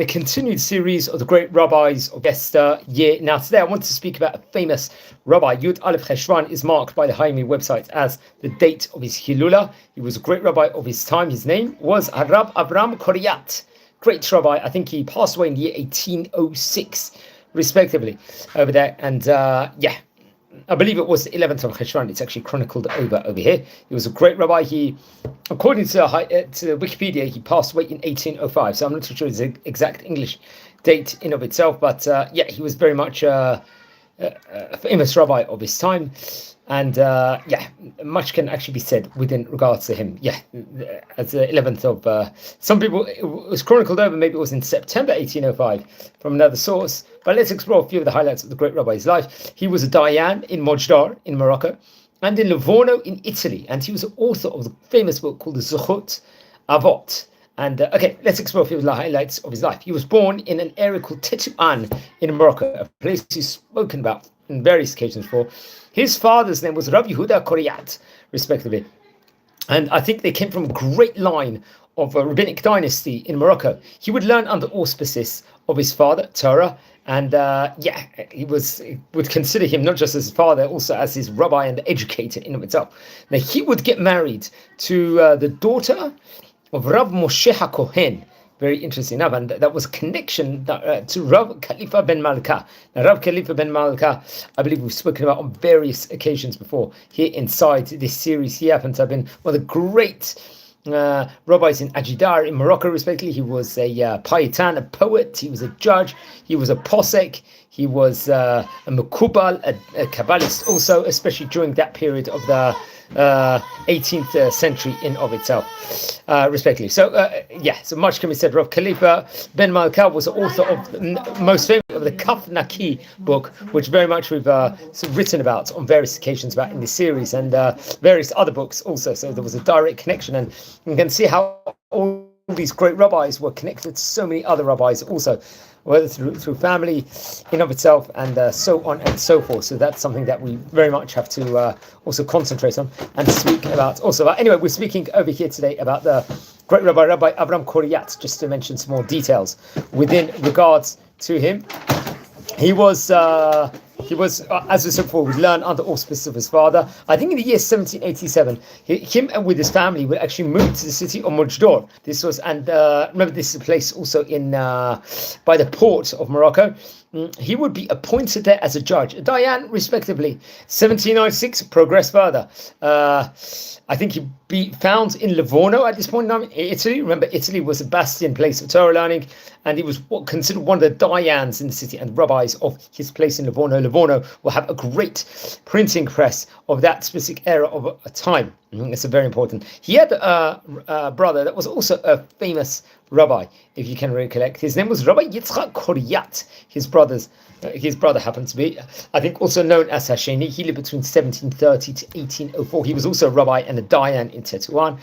a continued series of the great rabbis of yesteryear. Now, today I want to speak about a famous rabbi. Yud Aleph Cheshvan is marked by the Haimi website as the date of his Hilula. He was a great rabbi of his time. His name was Rabbi Avraham Koriyat. Great rabbi. I think he passed away in the year 1806, respectively, over there. And I believe it was the 11th of Cheshvan. It's actually chronicled over here. He was a great rabbi. He, according to Wikipedia, he passed away in 1805. So I'm not too sure his exact English date in of itself, but he was very much a famous rabbi of his time. And much can actually be said within regards to him. As the 11th of some people, it was chronicled over. Maybe it was in September 1805 from another source. But let's explore a few of the highlights of the great rabbi's life. He was a Dayan in Mojdar in Morocco and in Livorno in Italy. And he was the author of the famous book called the Zuchot Avot. And let's explore a few of the highlights of his life. He was born in an area called Tetuan in Morocco, a place he's spoken about on various occasions before. His father's name was Rabbi Avraham Koriyat, respectively. And I think they came from a great line of a rabbinic dynasty in Morocco. He would learn under auspices of his father, Torah, and he would consider him not just as his father, also as his rabbi and educator in of itself. Now, he would get married to the daughter of Rav Moshe HaKohen. Very interesting enough, and that was a connection to Rav Khalifa ben Malka. Now, Rav Khalifa ben Malka, I believe we've spoken about on various occasions before here inside this series. He happens to have been one of the great rabbis in Ajidar in Morocco, respectively. He was a paitan, a poet. He was a judge. He was a posek. He was a mekubal, a kabbalist also, especially during that period of the 18th century in of itself, respectively. So much can be said. Rav Khalifa ben Malka was the author of the most famous of the Kaf Naki book, which very much we've written about on various occasions about in this series, and various other books also. So there was a direct connection, and you can see how all these great rabbis were connected to so many other rabbis also, whether through family in of itself, and so on and so forth. So that's something that we very much have to also concentrate on and speak about also. But anyway, we're speaking over here today about the great Rabbi Avraham Koriyat, just to mention some more details within regards to him. He was, as we said before, would learn under auspices of his father. I think in the year 1787, him and with his family would actually move to the city of Mojdar. This was, and remember, this is a place also in by the port of Morocco. He would be appointed there as a judge, a Dayan, respectively. 1796, progress further. I think he'd be found in Livorno at this point in time, in Italy. Remember, Italy was a bastion place of Torah learning, and he was considered one of the Dayans in the city and rabbis of his place in Livorno. Livorno will have a great printing press of that specific era of a time. It's very important. He had a brother that was also a famous rabbi, if you can recollect. His name was Rabbi Yitzchak Koriyat. His brother happened to be, I think, also known as Hasheni. He lived between 1730 to 1804. He was also a rabbi and a Dayan in Tetuan.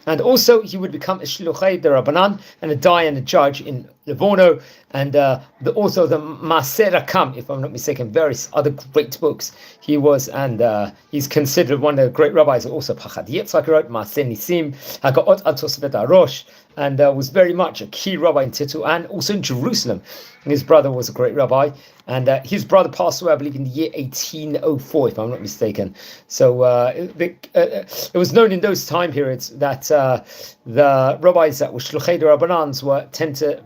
And also, he would become a Shluchei de Rabbanan and a Dayan, a judge in Livorno, and the author of the Maaseh Rakam, if I'm not mistaken, various other great books. He was, and he's considered one of the great rabbis. Also, Pachad Yitzchak wrote Maaseh Nisim, Hagaot Al Tosafet Arosh, and was very much a key rabbi in Tetuan, also in Jerusalem. And his brother was a great rabbi, and his brother passed away, I believe, in the year 1804, if I'm not mistaken. So it was known in those time periods that the rabbis that were Shluchei de Rabbanans tend to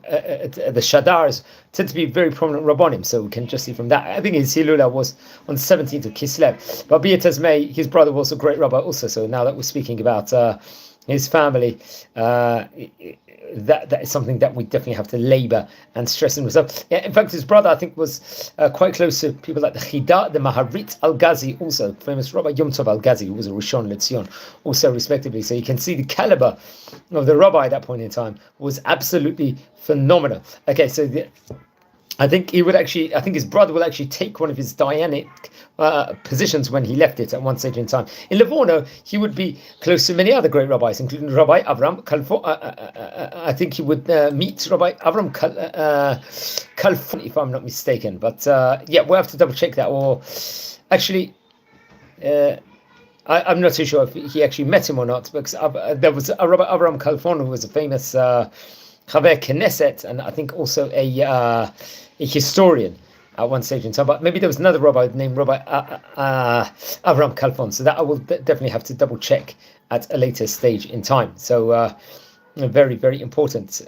the Shadars tend to be very prominent Rabbanim, so we can just see from that. I think his Hilula was on the 17th of Kislev. But be it as may, his brother was a great rabbi also. So now that we're speaking about his family, that is something that we definitely have to labor and stress in ourselves. In fact, his brother, I think, was quite close to people like the Chida, the Maharit Al-Ghazi, also famous Rabbi Yom Tov Al-Ghazi, who was a Rishon LeZion, also respectively. So you can see the caliber of the rabbi at that point in time was absolutely phenomenal. Okay, so I think his brother will actually take one of his Dianic positions when he left it at one stage in time. In Livorno, he would be close to many other great rabbis, including Rabbi Avraham Kalfon. I think he would meet Rabbi Avraham Kalfon, if I'm not mistaken. But we'll have to double check that. Or actually, I'm not too sure if he actually met him or not, because there was a Rabbi Avraham Kalfon, who was a famous Chaver Knesset, and I think also a historian at one stage in time. But maybe there was another rabbi named Rabbi Avraham Kalfon. So that I will definitely have to double check at a later stage in time. So very, very important.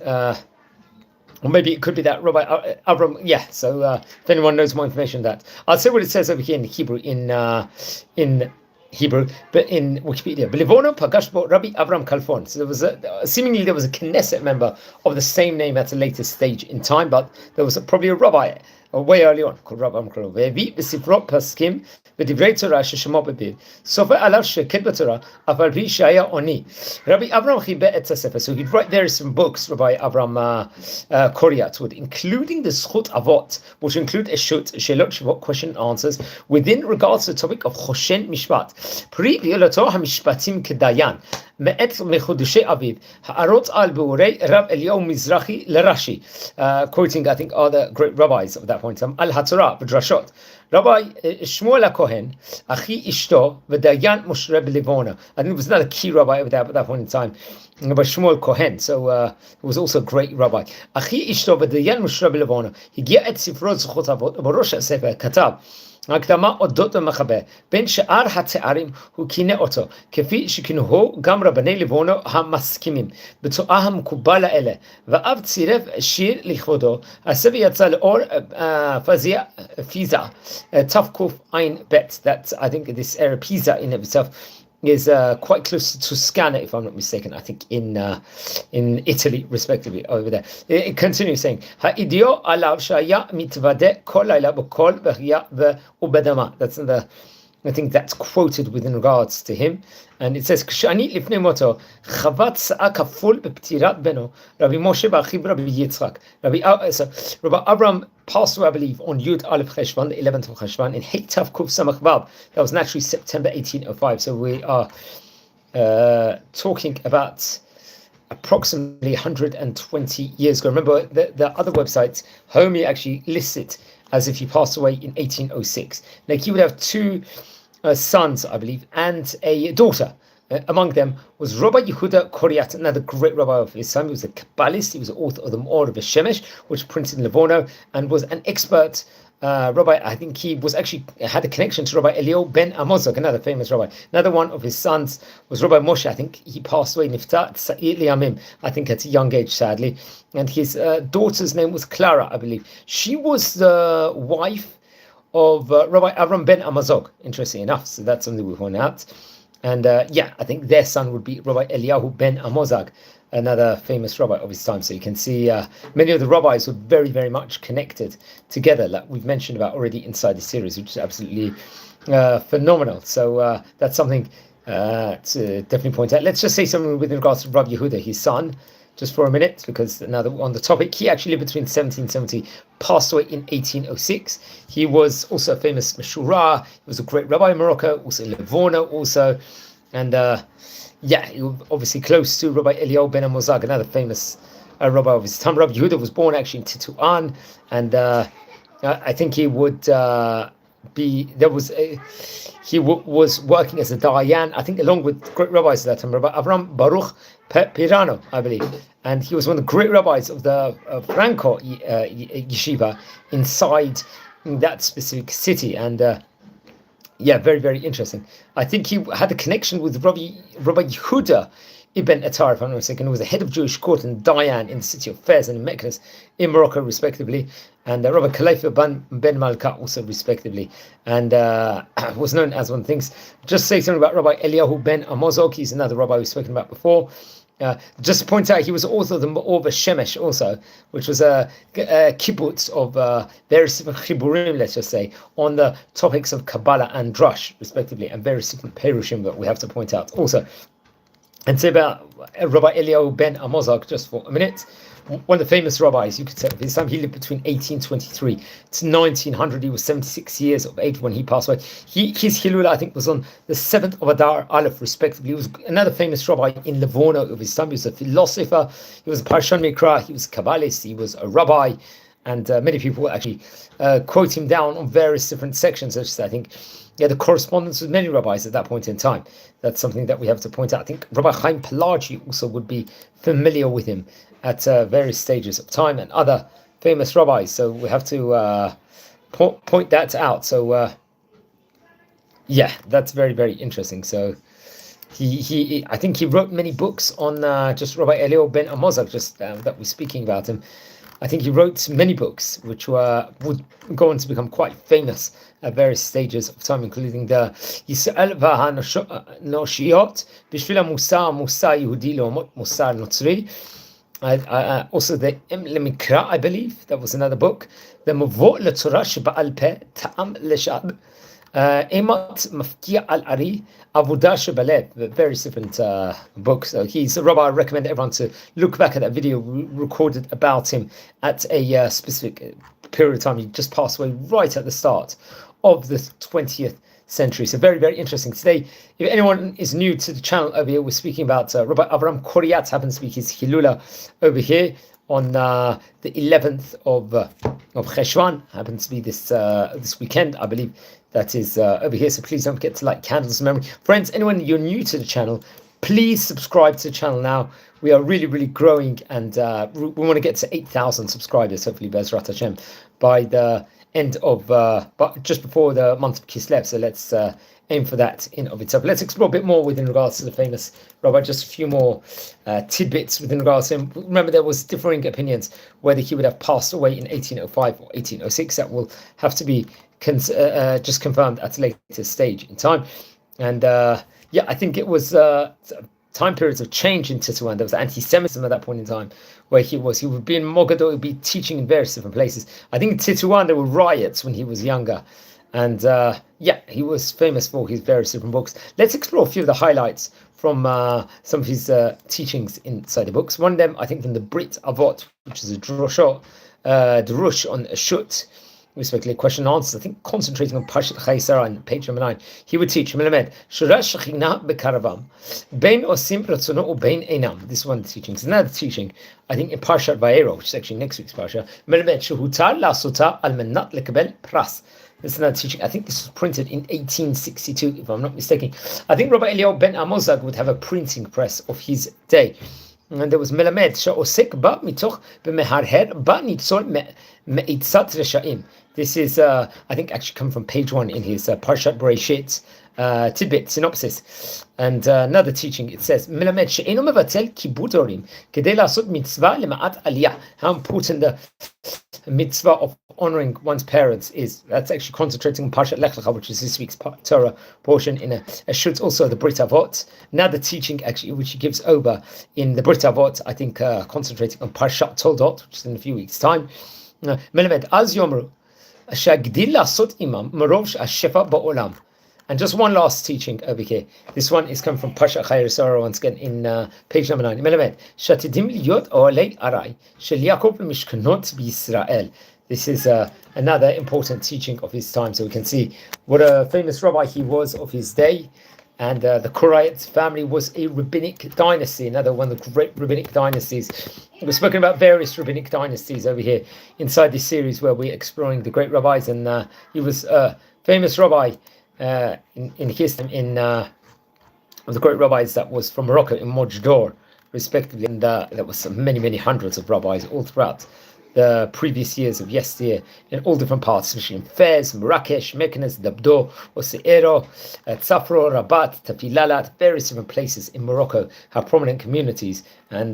Or maybe it could be that Rabbi Avram. Yeah. So if anyone knows more information on that, I'll say what it says over here in Hebrew in Hebrew, but in Wikipedia, Belivorno Pagashbo Rabbi Avraham Kalfon. So there was seemingly there was a Knesset member of the same name at a later stage in time, but there was probably a rabbi way early on called Rabbi Avraham Kalfon. והביא בספרו פסקים ודברי תורה ששמו בפיו. סופר עליו שקד בתורה, אף על פי שהיה עוני. Rabbi Avraham חיבר את הספר. So he'd write various books, Rabbi Avraham Koriyat would, including the Zchut Avot, which include Eshut, Shelot, Shavot, question and answers, within regards to the topic of Choshen Mishpat. פרי פעילתו המשפטים כדיין. מאת מחודשי אביב, הערות על ביאורי רב אליהו מזרחי לרש"י, quoting I think other great rabbis of that point, על התורה ודרשות. Rabbi Shmuel HaKohen, אחי אשתו ודיין משורר בליוורנו. I think it was another key rabbi over there at that point in time, Rabbi Shmuel Kohen, so he was also a great rabbi. אחי אשתו ודיין משורר בליוורנו, הגיע את ספרו זכות אבות, ובראש הספר כתב הקדמה אודות המחבר, בין שאר התארים הוא כינה אותו, כפי שכינוהו גם רבני ליבורנו המסכימים, בצורה המקובל האלה, ואף צירף שיר לכבודו, הספר יצא לאור פיזה, תקע"ב, that I think this area Pisa in itself is quite close to Toscana, if I'm not mistaken. I think in Italy, respectively, over there. It continues saying, "Ha'idio alav shaya mitvade kol layla b'kol b'chya v'ubedama." That's the, I think that's quoted within regards to him, and it says, "Kshani lifnei moto chavat sa'a kaful b'ptirat beno Rabbi Moshe b'achiv Rabbi Yitzchak." Rabbi Avraham passed away, I believe, on Yud Aleph Cheshvan, the 11th of Cheshvan, in Hei Tav Kuf Samach Vav. That was naturally September 1805. So we are talking about approximately 120 years ago. Remember, the other websites, Homi actually lists it as if he passed away in 1806. Now, he would have two sons, I believe, and a daughter. Among them was Rabbi Yehuda Koriyat, another great rabbi of his time. He was a Kabbalist. He was the author of the Moroccon of Shemesh, which printed in Livorno, and was an expert rabbi. I think he was actually had a connection to Rabbi Eliyahu ben Amozog, another famous rabbi. Another one of his sons was Rabbi Moshe. I think he passed away, Niftat Sa'ir Liyamim, I think at a young age, sadly. And his daughter's name was Clara, I believe. She was the wife of Rabbi Avraham ben Amozog, interesting enough. So that's something we point out. And I think their son would be Rabbi Eliyahu ben Amozag, another famous rabbi of his time. So you can see many of the rabbis were very, very much connected together, like we've mentioned about already inside the series, which is absolutely phenomenal. So that's something to definitely point out. Let's just say something with regards to Rabbi Yehuda, his son, just for a minute, because now that we're on the topic, he actually lived between 1770, passed away in 1806. He was also a famous Meshurah. He was a great rabbi in Morocco, also in Livorno, also. And he was obviously close to Rabbi Eliyahu ben Amozag, another famous rabbi of his time. Rabbi Yehuda was born actually in Tetuan, and I think he would was working as a dayan, I think, along with great rabbis at that time, Rabbi Avram Baruch Pirano, I believe, and he was one of the great rabbis of the Franco yeshiva inside that specific city, and very, very interesting. I think he had a connection with Rabbi Yehuda Ibn Attar, if I'm not mistaken, who was the head of Jewish court and dayan in the city of Fez and in Meknes in Morocco, respectively, and Rabbi Khalifa ben Malka also, respectively, and was known as one of the things. Just say something about Rabbi Eliyahu ben Amozog. He's another rabbi we've spoken about before. Just to point out, he was author of the Ma'or Shemesh also, which was a kibbutz of various different chiburim, let's just say, on the topics of Kabbalah and Drush, respectively, and various different perushim that we have to point out also. And say about Rabbi Eliyahu ben Amozag, just for a minute, one of the famous rabbis, you could say, of his time. He lived between 1823 to 1900. He was 76 years of age when he passed away. His Hilul, I think, was on the 7th of Adar Aleph, respectively. He was another famous rabbi in Livorno of his time. He was a philosopher. He was a Parshan Mikra. He was a Kabbalist. He was a rabbi. And many people actually quote him down on various different sections. Such as, I think, the correspondence with many rabbis at that point in time. That's something that we have to point out. I think Rabbi Chaim Pelagi also would be familiar with him at various stages of time, and other famous rabbis. So we have to point that out. So yeah, that's very, very interesting. So I think he wrote many books on just Rabbi Elio ben Amozag, just that we're speaking about him. I think he wrote many books which would go on to become quite famous at various stages of time, including the Yisrael v'Hanoshiot, Bishvil HaMusar, Musar Yehudi Le'omot Musar Notzri. Also the Em Lemikra, I believe, that was another book. The Mavot LeTorah Sheba'al Peh, Ta'am Leshab, Emat Mafkia Al Ari, Avodah Shebalev, various different books. So he's a rabbi. I recommend everyone to look back at that video we recorded about him at a specific period of time. He just passed away right at the start of the 20th century. So very, very interesting. Today, if anyone is new to the channel over here, we're speaking about Rabbi Avraham Koriyat. Happens to be his Hilula over here on the 11th of Cheshvan. Happens to be this weekend, I believe. That is over here, so please don't forget to light candles of memory. Friends, anyone you're new to the channel, please subscribe to the channel now. We are really, really growing, and we want to get to 8,000 subscribers, hopefully, Bezrat Hashem, by the end of, but just before the month of Kislev. So let's aim for that in of itself. Let's explore a bit more within regards to the famous rabbi, just a few more tidbits within regards to him. Remember, there was differing opinions whether he would have passed away in 1805 or 1806. That will have to be just confirmed at a later stage in time. And yeah, I think it was time periods of change in Tetuan. There was anti-Semitism at that point in time, where he would be in Mogador, he'd be teaching in various different places. I think in Tetuan there were riots when he was younger. And yeah, he was famous for his various different books. Let's explore a few of the highlights from some of his teachings inside the books. One of them, I think, from the Brit Avot, which is a drush on Shut, respectively, question and answers. I think concentrating on Parshat Chayei Sarah on page number 9. He would teach Melamed Shura Shechina Bekaravam Bein Osim Ratzono Ubein Einam. This one teaching. So another teaching, I think, in Parshat Vayero, which is actually next week's Parsha. Melamed Shehutar Lasota Al Menat Lekabel Pras. This is another teaching. I think this was printed in 1862, if I'm not mistaken. I think Rabbi Elio ben Amozag would have a printing press of his day. And there was Melamed Sha'osek Ba Mitoch B'Meharher Ba Nitzol Me'itzat Reshaim. This is, I think, actually come from page 1 in his Parshat Bereshit tidbit synopsis. And another teaching, it says, Melamed She'eno Mevatel Kibud Horim Kedei Lasot Mitzvah Lema'at Aliyah. How important the mitzvah of honoring one's parents is. That's actually concentrating on Parshat Lech Lecha, which is this week's Torah portion in a shut. Also the Brit Avot. Another teaching, actually, which he gives over in the Brit Avot, I think, concentrating on Parshat Toldot, which is in a few weeks' time. Melamed Az Yomru Shagdil Lasot Imam Marov Shefa Ba'olam. And just one last teaching over here. This one is coming from Parshat Chayei Sarah once again in page number 9. Melamed Shatidim Liyot Olei Arai Shel Yaakov Mishkanot B'Yisrael. This is another important teaching of his time, so we can see what a famous rabbi he was of his day. And the Koriyat family was a rabbinic dynasty, another one of the great rabbinic dynasties. We've spoken about various rabbinic dynasties over here inside this series where we're exploring the great rabbis, and he was a famous rabbi in his time of the great rabbis that was from Morocco in Mojdor, respectively. And there was many, many hundreds of rabbis all throughout the previous years of yesteryear in all different parts, especially in Fez, Marrakesh, Meknes, Dabdo, Oseiro, Tzafro, Rabat, Tafilalat, various different places in Morocco have prominent communities, and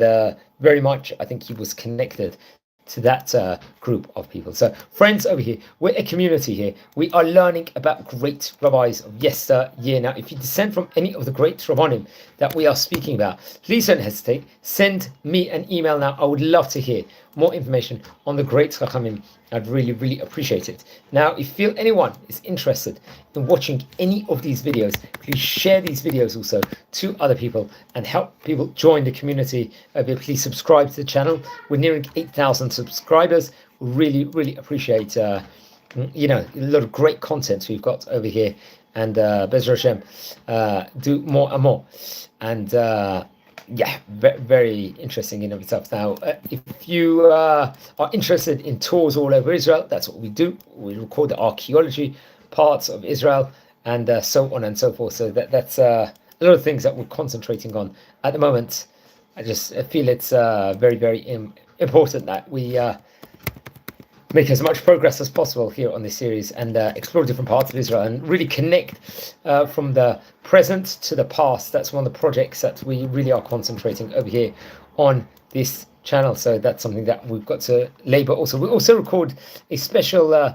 very much I think he was connected to that group of people. So friends over here, we're a community here. We are learning about great rabbis of yesteryear. Now, if you descend from any of the great rabbanim that we are speaking about, please don't hesitate. Send me an email now. I would love to hear more information on the great chachamim. I'd really, really appreciate it. Now, if you feel anyone is interested in watching any of these videos, please share these videos also to other people and help people join the community. Please subscribe to the channel. We're nearing 8,000 subscribers. We really, really appreciate, a lot of great content we've got over here. And Be'ezrat Hashem, do more and more. And yeah, very interesting in of itself. Now, if you are interested in tours all over Israel, that's what we do. We record the archaeology parts of Israel and so on and so forth. So that's a lot of things that we're concentrating on at the moment. I just feel it's very, very important that we make as much progress as possible here on this series and explore different parts of Israel and really connect from the present to the past. That's one of the projects that we really are concentrating over here on this channel. So that's something that we've got to labor. Also, we also record a special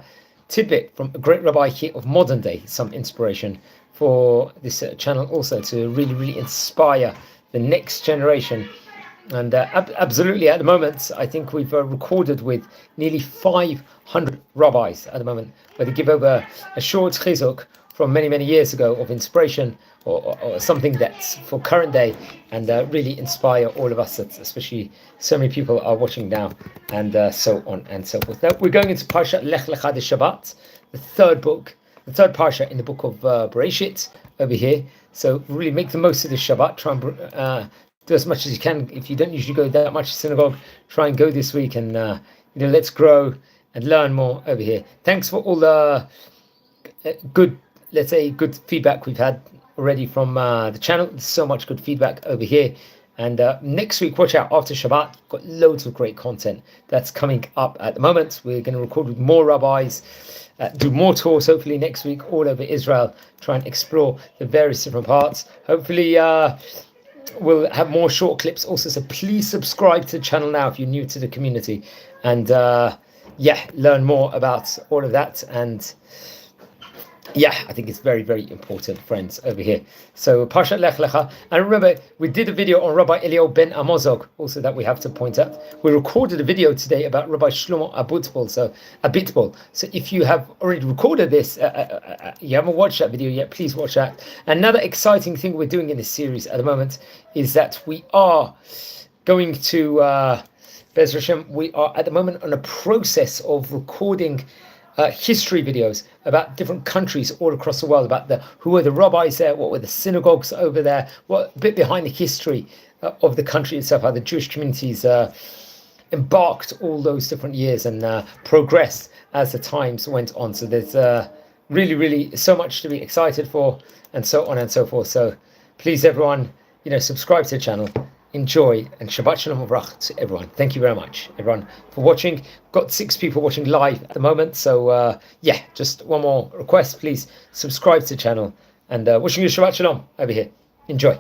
tidbit from a great rabbi here of modern day, some inspiration for this channel also to really, really inspire the next generation. And absolutely, at the moment, I think we've recorded with nearly 500 rabbis at the moment, where they give over a short chizuk from many, many years ago of inspiration or something that's for current day, and really inspire all of us, especially so many people are watching now, and so on and so forth. Now, we're going into Parsha Lech Lecha de Shabbat, the third Parsha in the book of Bereshit over here. So really make the most of this Shabbat. Try and do as much as you can. If you don't usually go that much to synagogue, try and go this week, and let's grow and learn more over here. Thanks for all the good feedback we've had already from the channel. There's so much good feedback over here. And next week, watch out, after Shabbat, we've got loads of great content that's coming up at the moment. We're going to record with more rabbis, do more tours, hopefully next week, all over Israel, try and explore the various different parts. Hopefully, we'll have more short clips also, so please subscribe to the channel now if you're new to the community, and learn more about all of that. And I think it's very, very important, friends, over here. So Parshat Lech Lecha, and remember, we did a video on Rabbi Eliyahu ben Amozog, also that we have to point out. We recorded a video today about Rabbi Shlomo Abitbol. So if you have already recorded this, you haven't watched that video yet, please watch that. Another exciting thing we're doing in this series at the moment is that we are going to, Be'ez Hashem, we are at the moment on a process of recording history videos about different countries all across the world, about who were the rabbis there, what were the synagogues over there, what a bit behind the history of the country itself, how the Jewish communities embarked all those different years and progressed as the times went on. So there's really, really so much to be excited for, and so on and so forth. So please, everyone, subscribe to the channel. Enjoy, and Shabbat Shalom Uvrach to everyone. Thank you very much, everyone, for watching. Got 6 people watching live at the moment, so just one more request, please subscribe to the channel, and wishing you Shabbat Shalom over here. Enjoy.